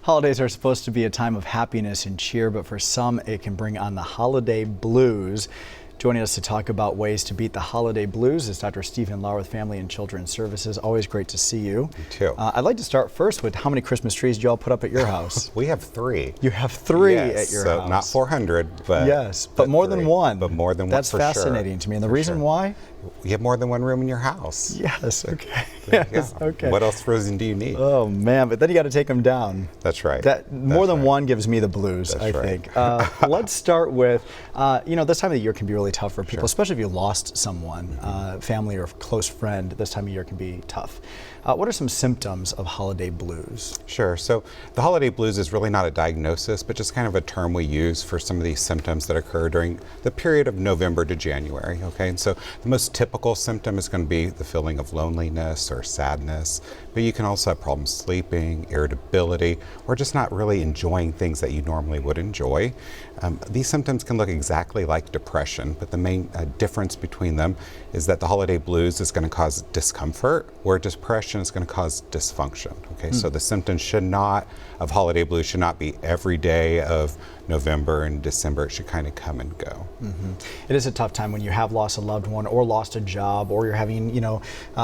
Holidays are supposed to be a time of happiness and cheer, but for some it can bring on the holiday blues. Joining us to talk about ways to beat the holiday blues is Dr. Stevan Lahr with Family and Children's Services. Always great to see you. You too. I'd like to start first with how many Christmas trees do you all put up at your house? We have 3. You have 3 yes, at your so house. not 400, but yes, but more 3. than one. But more than one. That's for fascinating sure. to me. And the For reason sure. why? You have more than one room in your house. Yes. Okay. Yeah. Yes. Okay. What else frozen do you need? Oh man, but then you got to take them down. That's right. More than right. one gives me the blues, That's I right. think. Let's start with, this time of the year can be really tough for people, Sure. especially if you lost someone, family or close friend. This time of year can be tough. What are some symptoms of holiday blues? Sure. So the holiday blues is really not a diagnosis, but just kind of a term we use for some of these symptoms that occur during the period of November to January. Okay, and so the most typical symptom is going to be the feeling of loneliness or sadness, but you can also have problems sleeping, irritability, or just not really enjoying things that you normally would enjoy. These symptoms can look exactly like depression, but the main difference between them is that the holiday blues is going to cause discomfort, where depression is going to cause dysfunction. Okay, so the symptoms of holiday blues should not be every day of November and December. It should kind of come and go. Mm-hmm. It is a tough time when you have lost a loved one or lost a job, or you're having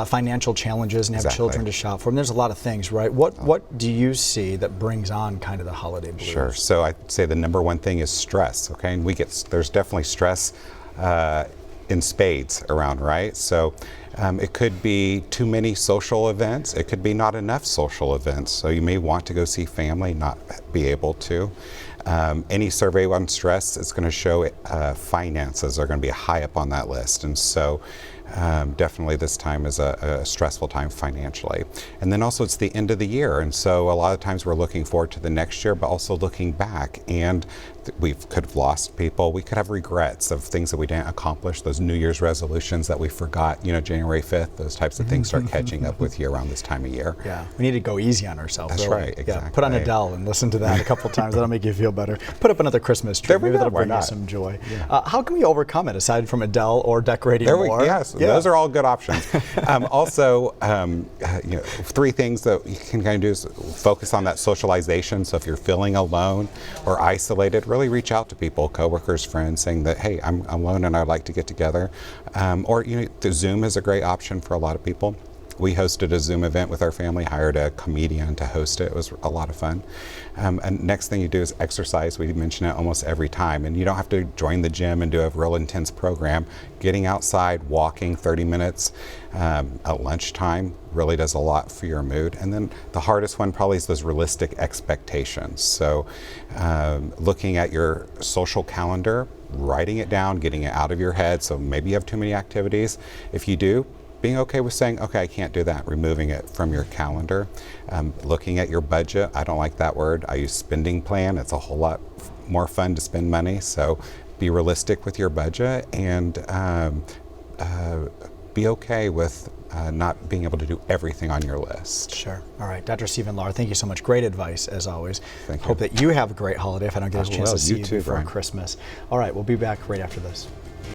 financial challenges and have children to shop for. And there's a lot of things, right? What do you see that brings on kind of the holiday blues? Sure. So I'd say the number one thing is stress. Okay, and there's definitely stress in spades around, right? So it could be too many social events. It could be not enough social events. So you may want to go see family, not be able to. Any survey on stress is going to show finances are going to be high up on that list. And so definitely this time is a stressful time financially. And then also it's the end of the year. And so a lot of times we're looking forward to the next year, but also looking back. And we could have lost people. We could have regrets of things that we didn't accomplish, those New Year's resolutions that we forgot, January 5th, those types of things start catching up with you around this time of year. Yeah, we need to go easy on ourselves. That's really. right, exactly. Yeah, put on Adele and listen to that a couple times. That'll make you feel better. Put up another Christmas tree. There we Maybe go. that'll Why bring you not? some joy. Yeah. How can we overcome it aside from Adele or decorating more? Yes, those are all good options. Also, 3 things that you can kind of do is focus on that socialization. So if you're feeling alone or isolated, really reach out to people, coworkers, friends, saying that, hey, I'm alone and I'd like to get together. Or the Zoom is a great option for a lot of people. We hosted a Zoom event with our family, hired a comedian to host it. It was a lot of fun. And next thing you do is exercise. We mention it almost every time. And you don't have to join the gym and do a real intense program. Getting outside, walking 30 minutes at lunchtime really does a lot for your mood. And then the hardest one probably is those realistic expectations. So looking at your social calendar, writing it down, getting it out of your head. So maybe you have too many activities. If you do, being okay with saying, okay, I can't do that, removing it from your calendar. Looking at your budget, I don't like that word. I use spending plan. It's a whole lot more fun to spend money. So be realistic with your budget and be okay with not being able to do everything on your list. Sure. All right. Dr. Stevan Lahr, thank you so much. Great advice, as always. Thank you. Hope that you have a great holiday if I don't get a chance to see you too, before Brian. Christmas. All right. We'll be back right after this.